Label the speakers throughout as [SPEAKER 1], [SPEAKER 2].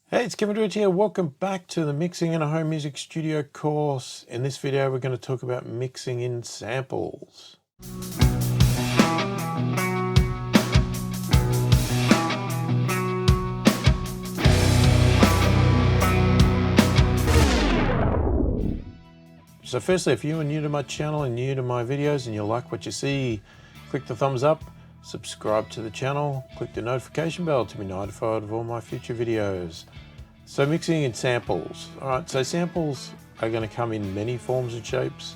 [SPEAKER 1] Hey, it's Kevin Drewett here. Welcome back to the Mixing in a Home Music Studio course. In this video, we're going to talk about mixing in samples. So firstly, if you are new to my channel and new to my videos and you like what you see, click the thumbs up, subscribe to the channel, click the notification bell to be notified of all my future videos. So mixing in samples. All right, so samples are going to come in many forms and shapes.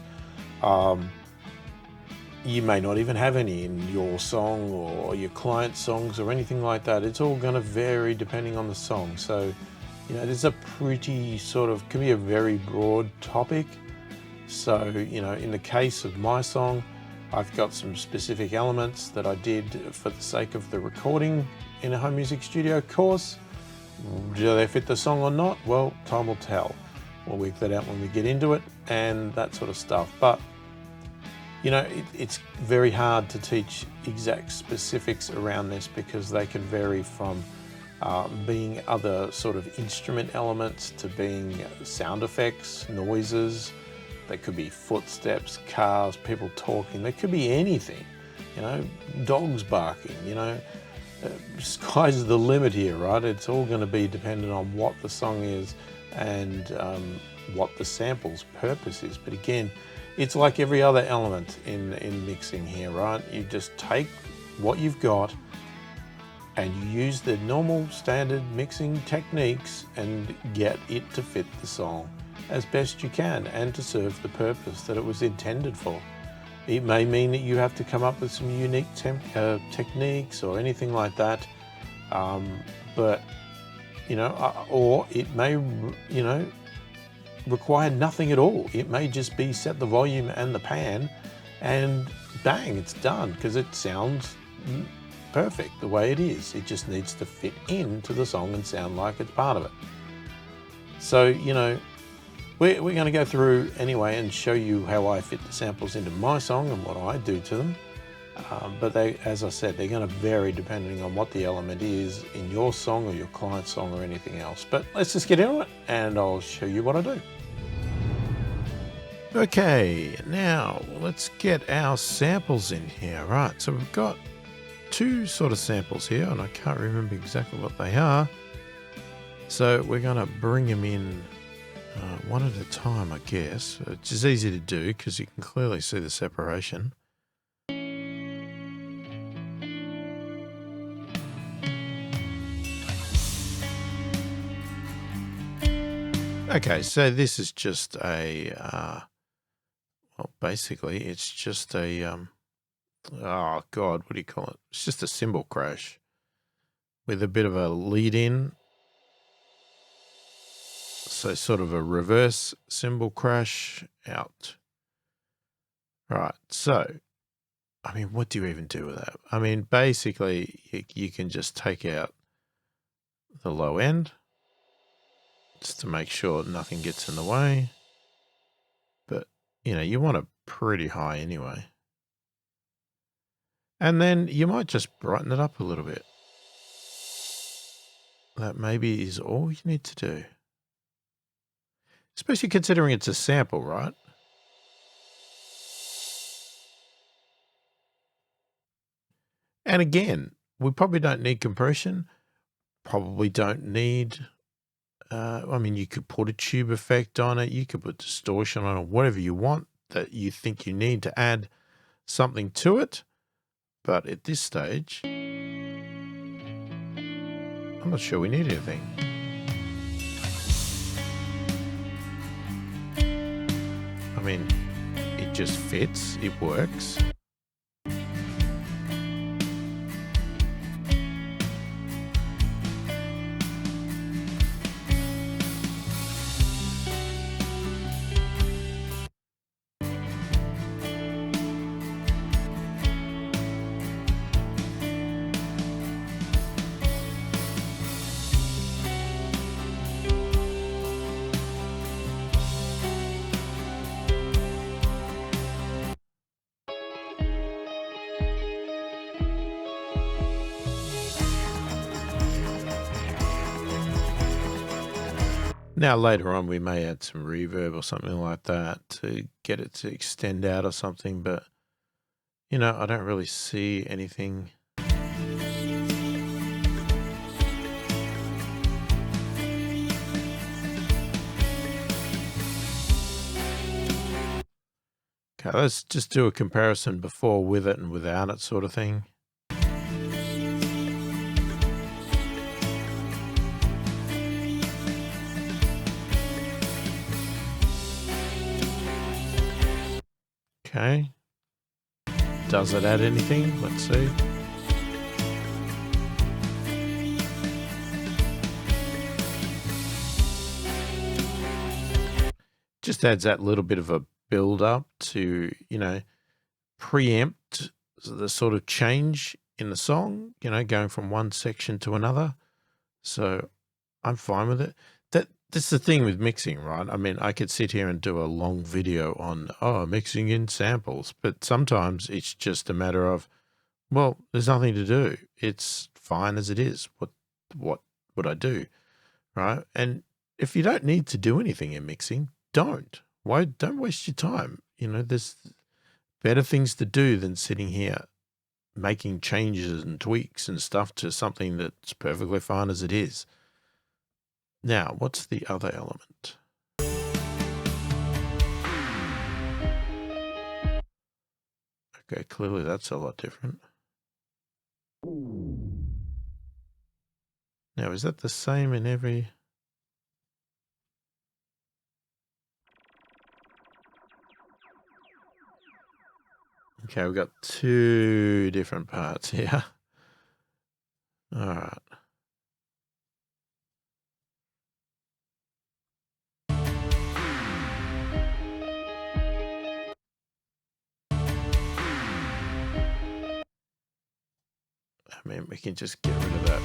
[SPEAKER 1] You may not even have any in your song or your client songs or anything like that. It's all going to vary depending on the song. So, you know, it's a pretty can be a very broad topic. So, you know, in the case of my song, I've got some specific elements that I did for the sake of the recording in a home music studio course. Do they fit the song or not? Well, time will tell. We'll work that out when we get into it and that sort of stuff. But, you know, it's very hard to teach exact specifics around this because they can vary from being other sort of instrument elements to being sound effects, noises. They could be footsteps, cars, people talking. They could be anything, you know, dogs barking, you know. Sky's the limit here, right? It's all going to be dependent on what the song is and what the sample's purpose is. But again, it's like every other element in mixing here, right? You just take what you've got and you use the normal standard mixing techniques and get it to fit the song as best you can and to serve the purpose that it was intended for. It may mean that you have to come up with some unique techniques or anything like that, but you know, or it may, you know, require nothing at all. It may just be set the volume and the pan, and bang, it's done because it sounds perfect the way it is. It just needs to fit into the song and sound like it's part of it. So, you know, we're going to go through anyway and show you how I fit the samples into my song and what I do to them. But they, as I said, they're going to vary depending on what the element is in your song or your client's song or anything else. But let's just get into it and I'll show you what I do. Okay, now let's get our samples in here. Right, so we've got two sort of samples here and I can't remember exactly what they are. So we're going to bring them in one at a time, I guess, which is easy to do because you can clearly see the separation. Okay, so this is just a, well, basically it's just a, oh God, what do you call it? It's just a cymbal crash with a bit of a lead in. So sort of a reverse cymbal crash out. Right, so, I mean, what do you even do with that? I mean, basically, you can just take out the low end just to make sure nothing gets in the way. But, you know, you want it pretty high anyway. And then you might just brighten it up a little bit. That maybe is all you need to do. Especially considering it's a sample, right? And again, we probably don't need compression, probably don't need, I mean, you could put a tube effect on it, you could put distortion on it, whatever you want that you think you need to add something to it. But at this stage, I'm not sure we need anything. I mean, it just fits, it works. Now later on we may add some reverb or something like that to get it to extend out or something, but you know, I don't really see anything. Okay, let's just do a comparison before with it and without it sort of thing. Okay. Does it add anything? Let's see. Just adds that little bit of a build up to, you know, preempt the sort of change in the song, you know, going from one section to another. So I'm fine with it. That's the thing with mixing, right? I mean, I could sit here and do a long video on, mixing in samples, but sometimes it's just a matter of, well, there's nothing to do. It's fine as it is. What would I do, right? And if you don't need to do anything in mixing, don't. Don't waste your time. You know, there's better things to do than sitting here making changes and tweaks and stuff to something that's perfectly fine as it is. Now, what's the other element? Okay, clearly that's a lot different. Now, is that the same in every... Okay, we've got two different parts here. All right. I mean, we can just get rid of that.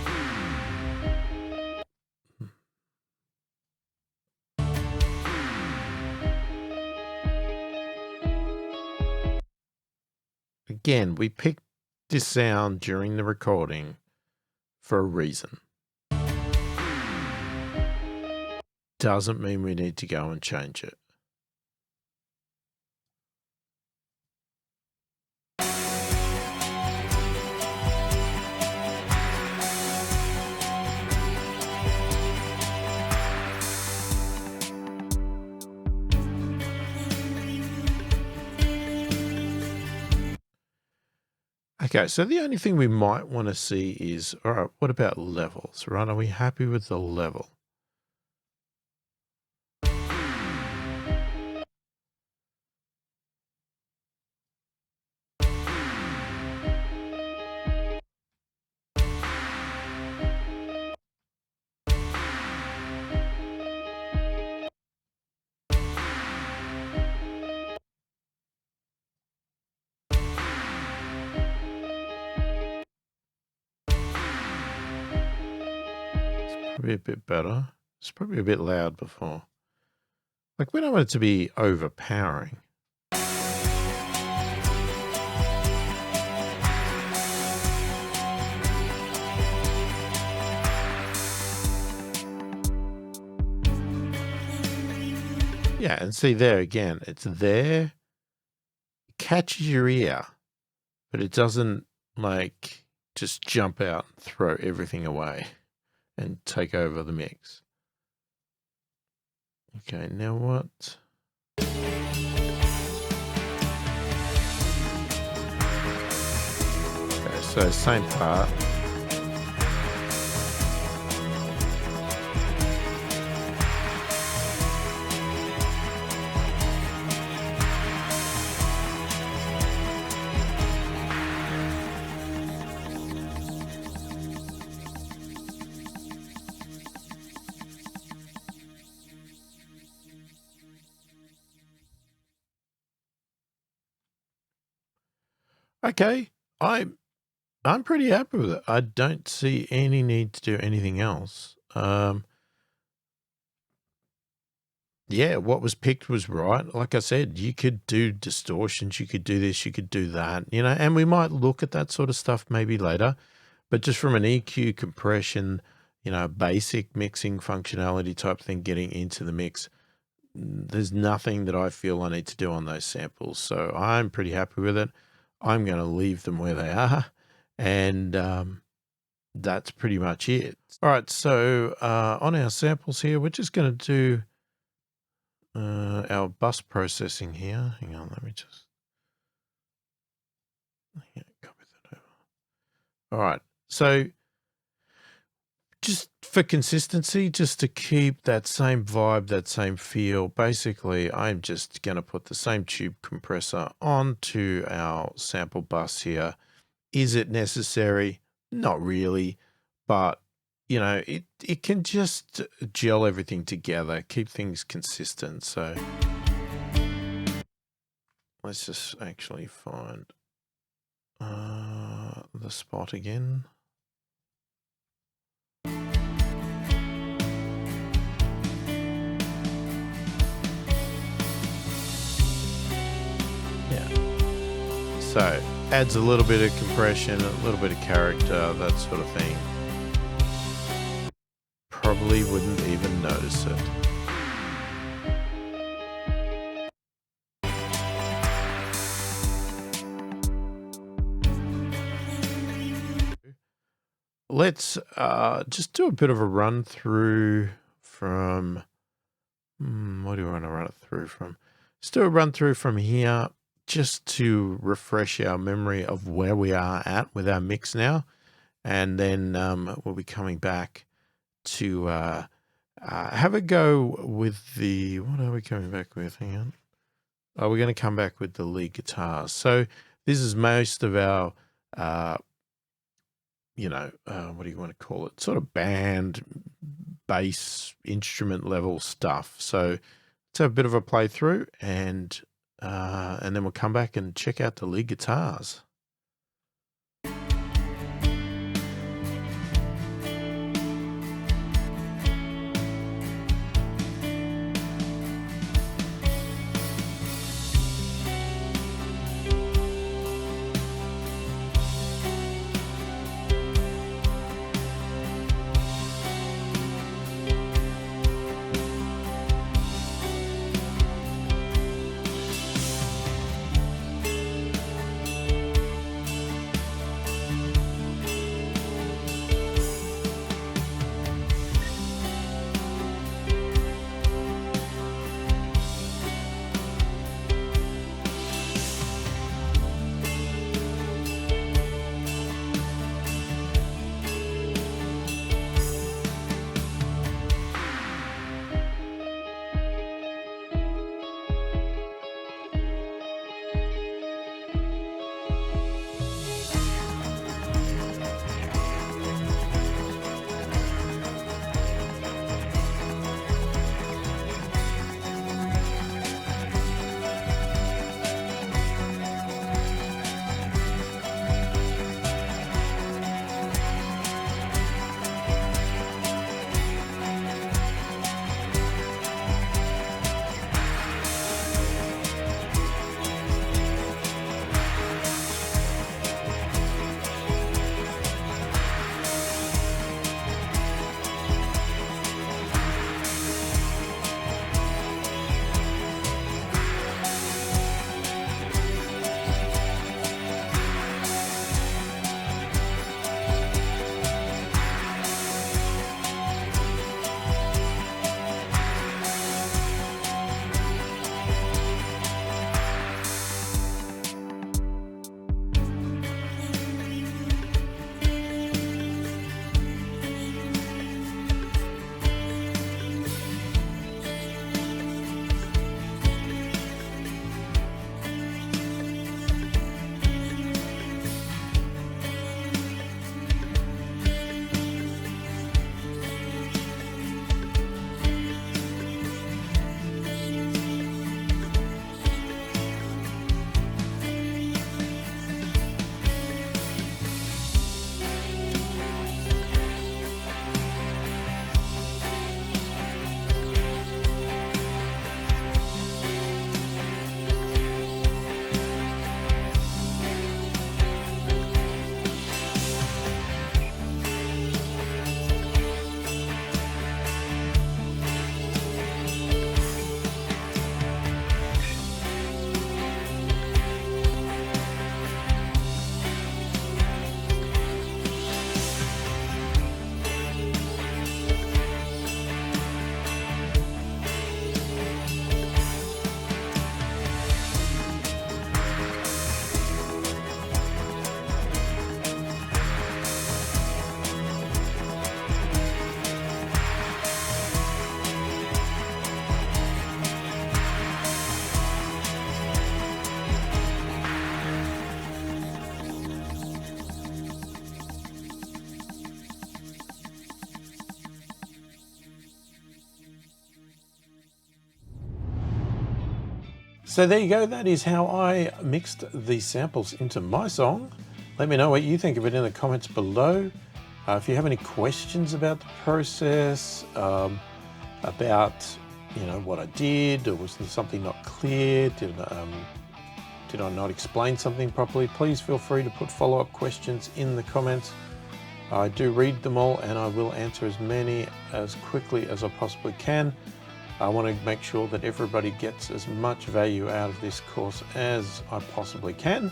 [SPEAKER 1] Again, we picked this sound during the recording for a reason. Doesn't mean we need to go and change it. Okay, so the only thing we might want to see is, all right, what about levels, right? Are we happy with the level? Probably a bit better. It's probably a bit loud before. Like, we don't want it to be overpowering. Yeah, and see there again, it's there, it catches your ear, but it doesn't like just jump out and throw everything away and take over the mix. Okay, now what? Okay, so same part. Okay, I'm pretty happy with it. I don't see any need to do anything else. Yeah, what was picked was right. Like I said, you could do distortions, you could do this, you could do that, you know, and we might look at that sort of stuff maybe later. But just from an EQ compression, basic mixing functionality type thing getting into the mix. There's nothing that I feel I need to do on those samples. So I'm pretty happy with it. I'm going to leave them where they are. And that's pretty much it. All right, so on our samples here, we're just going to do our bus processing here. Hang on, let me just copy that over. All right, so just for consistency, just to keep that same vibe, that same feel, basically, I'm just going to put the same tube compressor onto our sample bus here. Is it necessary? Not really, but it can just gel everything together, keep things consistent. So let's just actually find the spot again. Yeah. So adds a little bit of compression, a little bit of character, that sort of thing. Probably wouldn't even notice it. Let's just do a bit of a run through from, what do I want to run it through from? Let's do a run through from here just to refresh our memory of where we are at with our mix now. And then we'll be coming back to have a go with the, what are we coming back with? Hang on. Oh, we're going to come back with the lead guitars. So this is most of our, what do you want to call it? Sort of band, bass, instrument level stuff. So let's have a bit of a playthrough and then we'll come back and check out the lead guitars. So there you go, that is how I mixed the samples into my song. Let me know what you think of it in the comments below. If you have any questions about the process, about what I did, or was there something not clear, did I not explain something properly, please feel free to put follow-up questions in the comments. I do read them all and I will answer as many as quickly as I possibly can. I want to make sure that everybody gets as much value out of this course as I possibly can.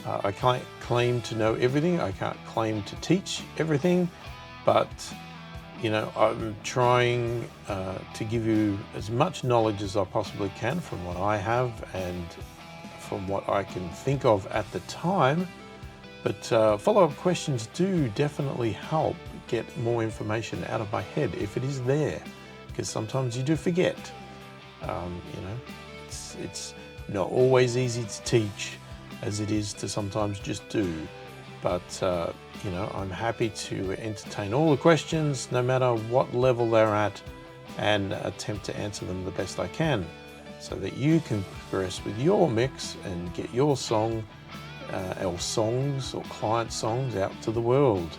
[SPEAKER 1] I can't claim to know everything, I can't claim to teach everything, but I'm trying to give you as much knowledge as I possibly can from what I have and from what I can think of at the time. But follow-up questions do definitely help get more information out of my head if it is there, because sometimes you do forget. It's not always easy to teach as it is to sometimes just do, but I'm happy to entertain all the questions no matter what level they're at and attempt to answer them the best I can so that you can progress with your mix and get your song or songs or client songs out to the world.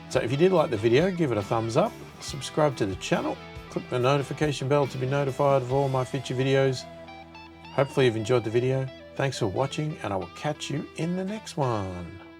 [SPEAKER 1] So if you did like the video, give it a thumbs up, subscribe to the channel, click the notification bell to be notified of all my future videos. Hopefully you've enjoyed the video. Thanks for watching, and I will catch you in the next one.